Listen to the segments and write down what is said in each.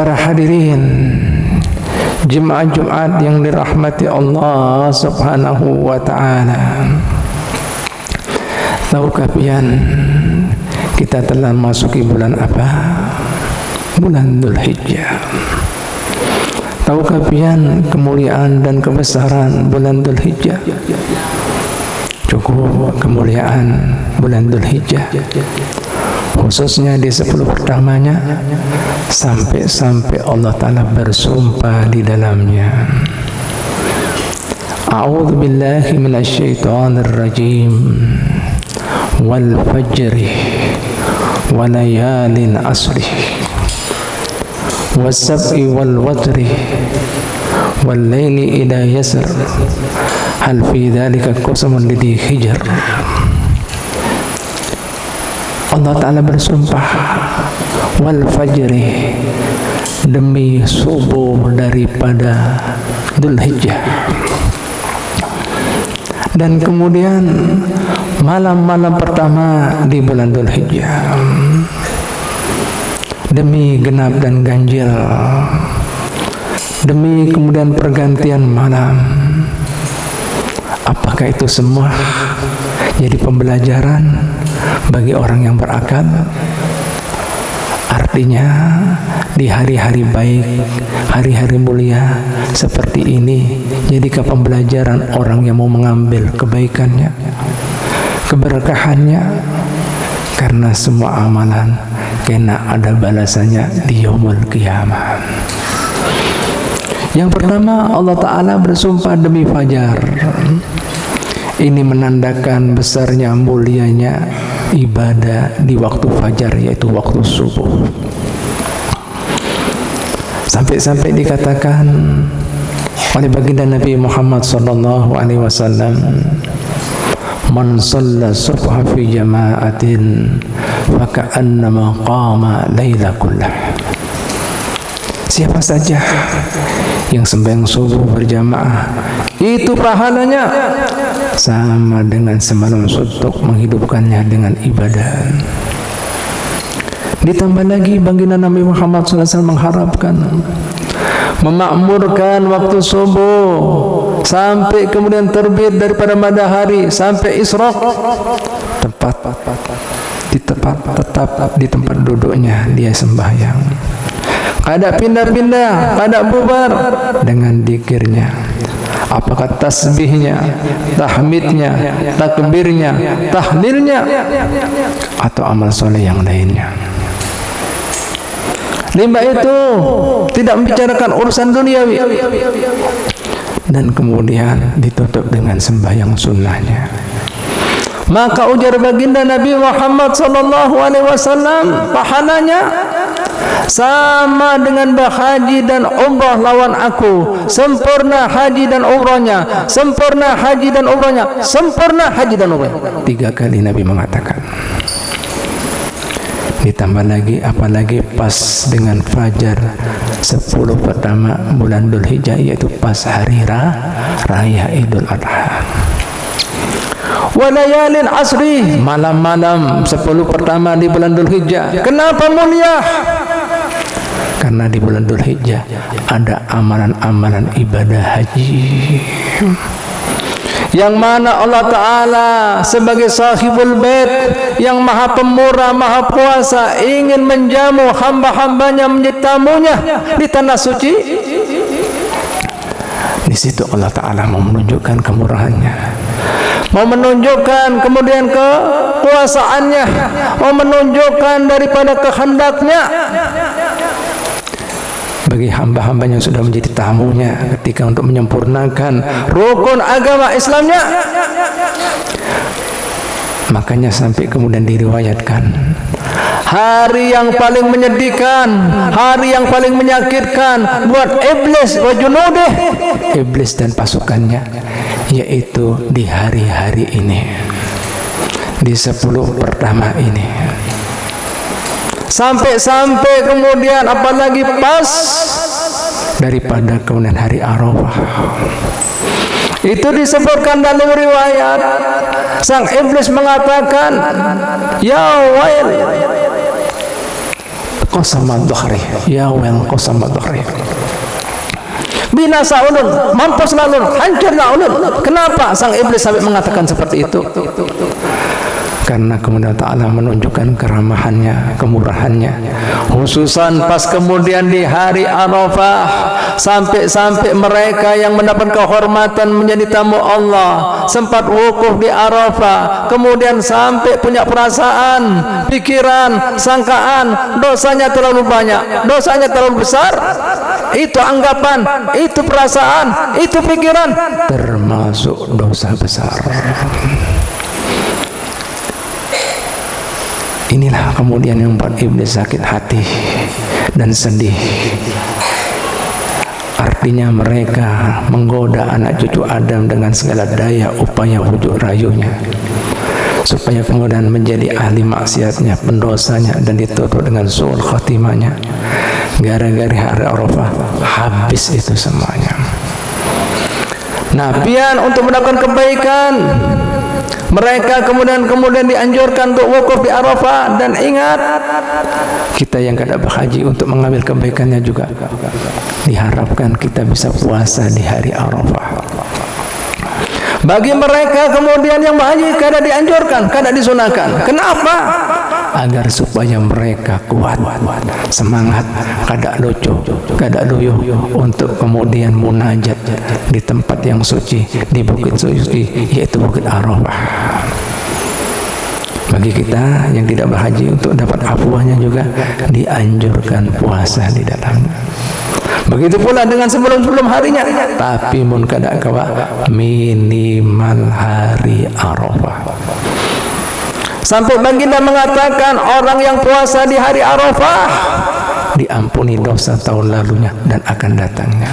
Para hadirin jemaah Jumat yang dirahmati Allah Subhanahu wa ta'ala, tahukah pian kita telah masuki bulan apa? Bulan Dzulhijjah. Tahukah pian kemuliaan dan kebesaran bulan Dzulhijjah? Cukup kemuliaan bulan Dzulhijjah, khususnya di 10 pertamanya, sampai Allah Ta'ala bersumpah di dalamnya. A'udzu billahi minasyaitonir rajim. Wal fajri wa layalin asri was sab'i wal watri wal laili idha yasr hal fi dhalika qasamun lidhi hijr. Allah Ta'ala bersumpah, wal fajri, demi subuh daripada Dzulhijjah, dan kemudian malam-malam pertama di bulan Dzulhijjah, demi genap dan ganjil, demi kemudian pergantian malam. Apakah itu semua jadi pembelajaran bagi orang yang berakal? Artinya di hari-hari baik, hari-hari mulia seperti ini, jadikan pembelajaran orang yang mau mengambil kebaikannya, keberkahannya, karena semua amalan kena ada balasannya di yaumul qiyamah. Yang pertama, Allah Ta'ala bersumpah demi fajar. Ini menandakan besarnya, mulianya ibadah di waktu fajar, yaitu waktu subuh. Sampai-sampai dikatakan oleh baginda Nabi Muhammad sallallahu alaihi wasallam, man shalla subha fi jama'atin fa ka'annama qama laila kullah. Siapa saja yang sembahyang subuh berjamaah, itu pahalanya sama dengan semalam suntuk menghidupkannya dengan ibadah. Ditambah lagi baginda Nabi Muhammad SAW mengharapkan memakmurkan waktu subuh sampai kemudian terbit daripada matahari sampai isyraq, tetap di tempat duduknya dia sembahyang. Kada pindah-pindah, kada bubar, dengan dzikirnya. Apakah tasbihnya, tahmidnya, takbirnya, tahlilnya, atau amal soleh yang lainnya. Limbah itu tidak membicarakan urusan duniawi, dan kemudian ditutup dengan sembahyang sunnahnya. Maka ujar baginda Nabi Muhammad sallallahu alaihi wasallam, pahalanya sama dengan berhaji dan umrah lawan aku. Sempurna haji dan umrahnya, sempurna haji dan umrahnya, sempurna haji dan umrahnya. 3 kali Nabi mengatakan. Ditambah lagi, apalagi pas dengan fajar 10 pertama bulan Dzulhijjah, yaitu pas hari raya Idul Adha. Walayalin asri, malam-malam 10 pertama di bulan Dzulhijjah. Kenapa mulia? Karena di bulan Dzulhijjah ada amalan-amalan ibadah haji, yang mana Allah Ta'ala sebagai sahibul bait yang maha pemurah, maha kuasa, ingin menjamu hamba-hambanya, menjadi tamunya di tanah suci. Di situ Allah Ta'ala mau menunjukkan kemurahannya, mau menunjukkan kemudian kekuasaannya, mau menunjukkan daripada kehendaknya bagi hamba-hamba yang sudah menjadi tamunya ketika untuk menyempurnakan rukun agama Islamnya. Makanya sampai kemudian diriwayatkan, hari yang paling menyedihkan, hari yang paling menyakitkan buat iblis wa junudih, iblis dan pasukannya, yaitu di hari-hari ini, di 10 pertama ini. Sampai kemudian apalagi pas daripada kemudian hari Arafah. Itu disebutkan dalam riwayat, sang iblis mengatakan, ya wail, qasamad dhahri, ya wel qasamad dhahri. Binasa ulun, mampuslah ulun, hancurlah ulun. Kenapa sang iblis sampai mengatakan seperti itu? Karena kemudian Ta'ala menunjukkan keramahannya, kemurahannya, khususan pas kemudian di hari Arafah, sampai-sampai mereka yang mendapat kehormatan menjadi tamu Allah sempat wukuf di Arafah, kemudian sampai punya perasaan, pikiran, sangkaan dosanya terlalu banyak, dosanya terlalu besar. Itu anggapan, itu perasaan, itu pikiran, termasuk dosa besar. Inilah kemudian yang membuat iblis sakit hati dan sedih. Artinya mereka menggoda anak cucu Adam dengan segala daya upaya wujud rayunya, supaya kemudian menjadi ahli maksiatnya, pendosanya, dan ditutup dengan su'ul khatimahnya. Gara-gara hari Arafah habis itu semuanya. Nah, pian untuk mendapatkan kebaikan, mereka kemudian dianjurkan untuk wukuf di Arafah. Dan ingat, kita yang kada berhaji untuk mengambil kebaikannya juga diharapkan kita bisa puasa di hari Arafah. Bagi mereka kemudian yang berhaji kada dianjurkan, kada disunahkan. Kenapa? Agar supaya mereka kuat, semangat, kada lucu, kada luyuh untuk kemudian munajat di tempat yang suci, di bukit suci, yaitu Bukit Arafah. Bagi kita yang tidak berhaji untuk dapat afwahnya juga dianjurkan puasa di dalamnya. Begitu pula dengan sebelum harinya, tapi mun kada kawa minimal hari Arafah. Sampai baginda mengatakan orang yang puasa di hari Arafah diampuni dosa tahun lalunya dan akan datangnya.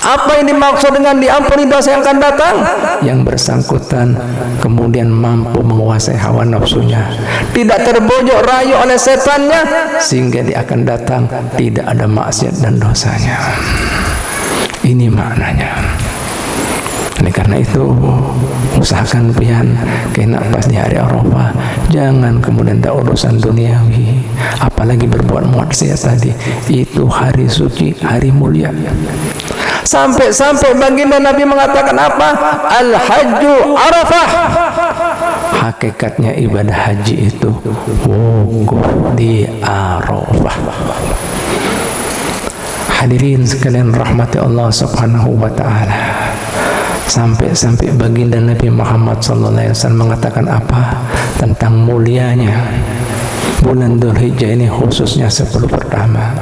Apa yang dimaksud dengan diampuni dosa yang akan datang? Yang bersangkutan kemudian mampu menguasai hawa nafsunya, tidak terbojok rayu oleh setannya, sehingga dia akan datang tidak ada maksiat dan dosanya. Ini maknanya. Oleh karena itu, usahakan pian kena pas di hari Arafah, jangan kemudian tak urusan duniawi, apalagi berbuat maksiat tadi. Itu hari suci, hari mulia. Sampai baginda Nabi mengatakan apa? Al-hajju Arafah. Hakikatnya ibadah haji itu wukuf di Arafah. Hadirin sekalian rahmati Allah Subhanahu wa taala. Sampai baginda Nabi Muhammad SAW mengatakan apa tentang mulianya bulan Dzulhijjah ini, khususnya 10 pertama.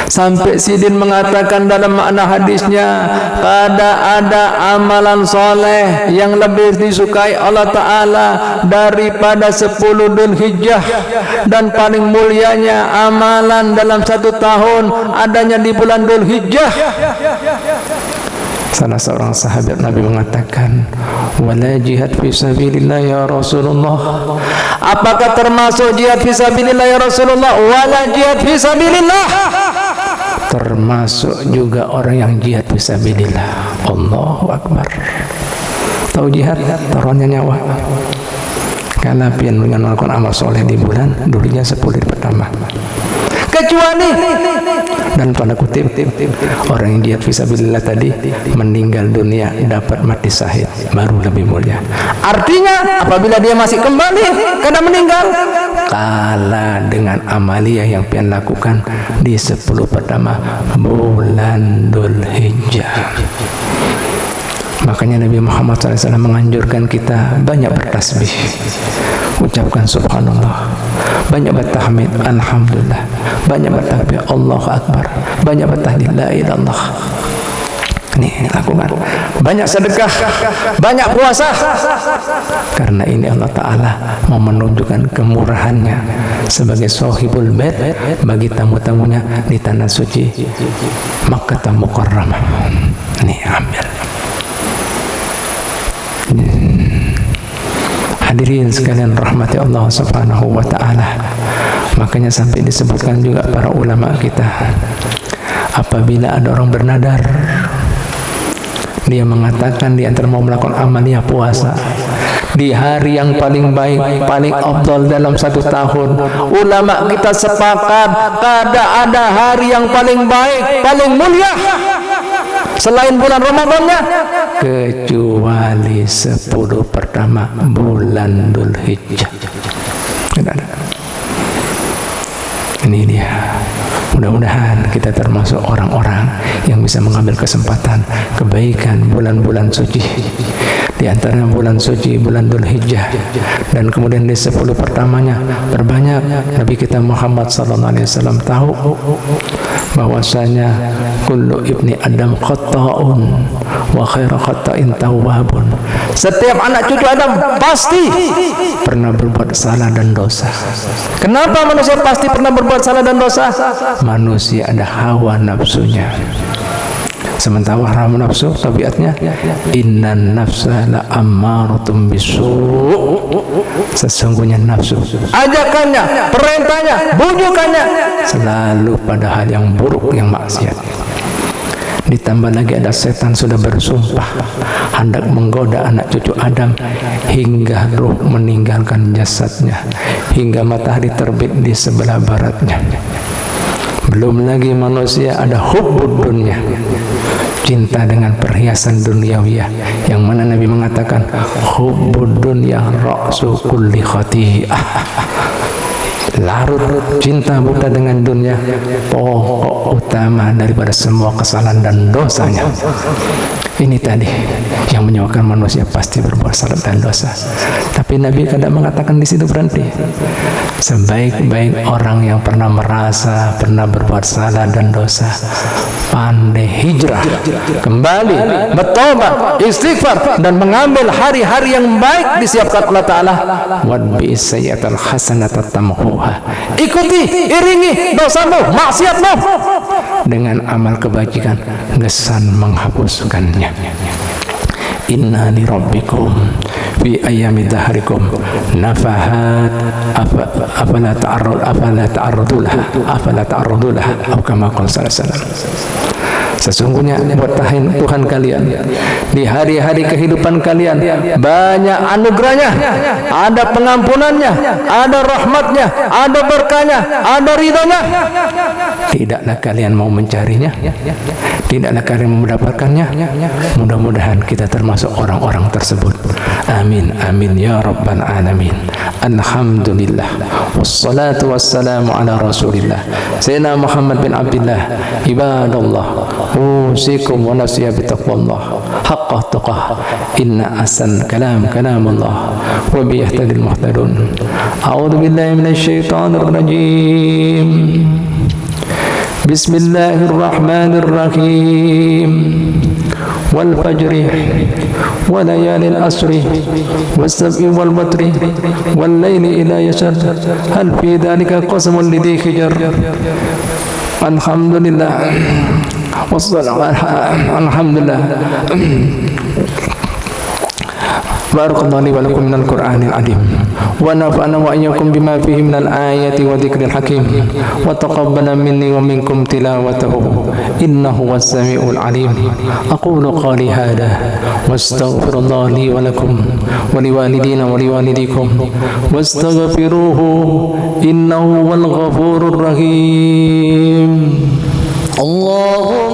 Sampai Sidin mengatakan dalam makna hadisnya, kada ada amalan soleh yang lebih disukai Allah Ta'ala daripada 10 Dzulhijjah, dan paling mulianya amalan dalam 1 tahun adanya di bulan Dzulhijjah. Salah seorang sahabat Nabi mengatakan, wala jihad fi sabilillah ya Rasulullah. Apakah termasuk jihad fi sabilillah ya Rasulullah? Wala jihad fi sabilillah. Termasuk juga orang yang jihad fi sabilillah. Allahu Akbar. Tahu jihad? Taruhannya nyawa. Karena pian dengan melakukan amal soleh di bulan Dzulhijjah 10 pertama. Kecuali dan tanda kutip orang yang jihad fisabilillah tadi meninggal dunia dapat mati syahid, baru lebih mulia. Artinya apabila dia masih kembali karena meninggal, kalah dengan amalia yang pian lakukan di 10 pertama bulan Dzulhijjah. Makanya Nabi Muhammad SAW menganjurkan kita banyak bertasbih, ucapkan subhanallah, banyak bertahmid alhamdulillah, banyak bertakbir Allahu Akbar, banyak bertahlil la ilaha illallah. Ini lakukan. Banyak sedekah, banyak puasa. Karena ini Allah Ta'ala mau menunjukkan kemurahannya sebagai Sohibul Bait bagi tamu-tamunya di tanah suci Makkah Mukarramah. Ini ambil. Hadirin sekalian rahmati Allah Subhanahu wa taala. Makanya sampai disebutkan juga para ulama kita, apabila ada orang bernadar, dia mengatakan di antara mau melakukan amaliyah puasa, di hari yang paling baik, paling afdal dalam satu tahun. Ulama kita sepakat tidak ada hari yang paling baik, paling mulia selain bulan Ramadannya, kecuali 10 pertama bulan Dzulhijjah. Tidak ada. Ini dia. Mudah-mudahan kita termasuk orang-orang yang bisa mengambil kesempatan kebaikan bulan-bulan suci. Di antara bulan suci bulan Dzulhijjah, dan kemudian di 10 pertamanya berbanyak. Nabi kita Muhammad SAW tahu bahwasanya kullu ibni Adam khata'un wa khairu khata'in tawwabun. Setiap anak cucu Adam pasti pernah berbuat salah dan dosa. Kenapa manusia pasti pernah berbuat salah dan dosa? Manusia ada hawa nafsunya. Sementara hawa nafsu tabiatnya innan nafsa la ammaratun bisu'. Sesungguhnya nafsu, ajakannya, perintahnya, bujukannya selalu pada hal yang buruk, yang maksiat. Ditambah lagi ada setan sudah bersumpah hendak menggoda anak cucu Adam hingga ruh meninggalkan jasadnya, hingga matahari terbit di sebelah baratnya. Belum lagi manusia ada hubbud dunya, cinta dengan perhiasan duniawiyah, yang mana Nabi mengatakan hubbud dunya ra'su kulli khati'ah. Larut cinta buta dengan dunia, pokok utama daripada semua kesalahan dan dosanya. Ini tadi yang menyebabkan manusia pasti berbuat salah dan dosa. Tapi Nabi kadang mengatakan di situ berhenti. Sebaik-baik orang yang pernah merasa pernah berbuat salah dan dosa, pandai hijrah, kembali bertobat, istighfar, dan mengambil hari-hari yang baik disiapkan Allah Ta'ala. Wadbi sayyatal hasanata tamhuha. Ikuti, iringi dosamu, maksiatmu dengan amal kebajikan, gesan menghapuskannya. Inna li rabbikum fi ayami dahrikum nafahat afala ta'arradu laha atau kama qala sallallahu alaihi wasallam. Sesungguhnya buat Tuhan kalian di hari-hari kehidupan kalian banyak anugerahnya, ada pengampunannya, ada rahmatnya, ada berkahnya, ada ridhonya. Tidaklah kalian mau mencarinya? Tidaklah kalian mau mendapatkannya? Mudah-mudahan kita termasuk orang-orang tersebut. Amin, amin ya rabbal alamin. Alhamdulillah, wassalatu wassalamu ala rasulillah Sayyidina Muhammad bin Abdullah. Ibadallah, usikum wa nafsiya bitaqwallah haqqa tuqah. Inna asan kalam kalamullah wa biyahtadil muhtadun. A'udhu billahi minasyaitanir rajim. Bismillahirrahmanirrahim. Wal fajri wa layalil asri was sab'i wal watri wal layli idha yasar hal fi dhalika qasamun lidhi hijar. Alhamdulillah alhamdulillah. Barakallahu li wa lakum minal Qur'anil azim wa nafa'ana wa iyyakum bima fihi minal ayati wa dzikril hakim wa taqabbala minni wa minkum tilawatahu innahu was-sami'ul alim. Aqulu qali hadha wastaghfirullah li wa lakum wa liwalidina wa liwalidikum wastaghfiruhu innahu wal ghafurur rahim. Allah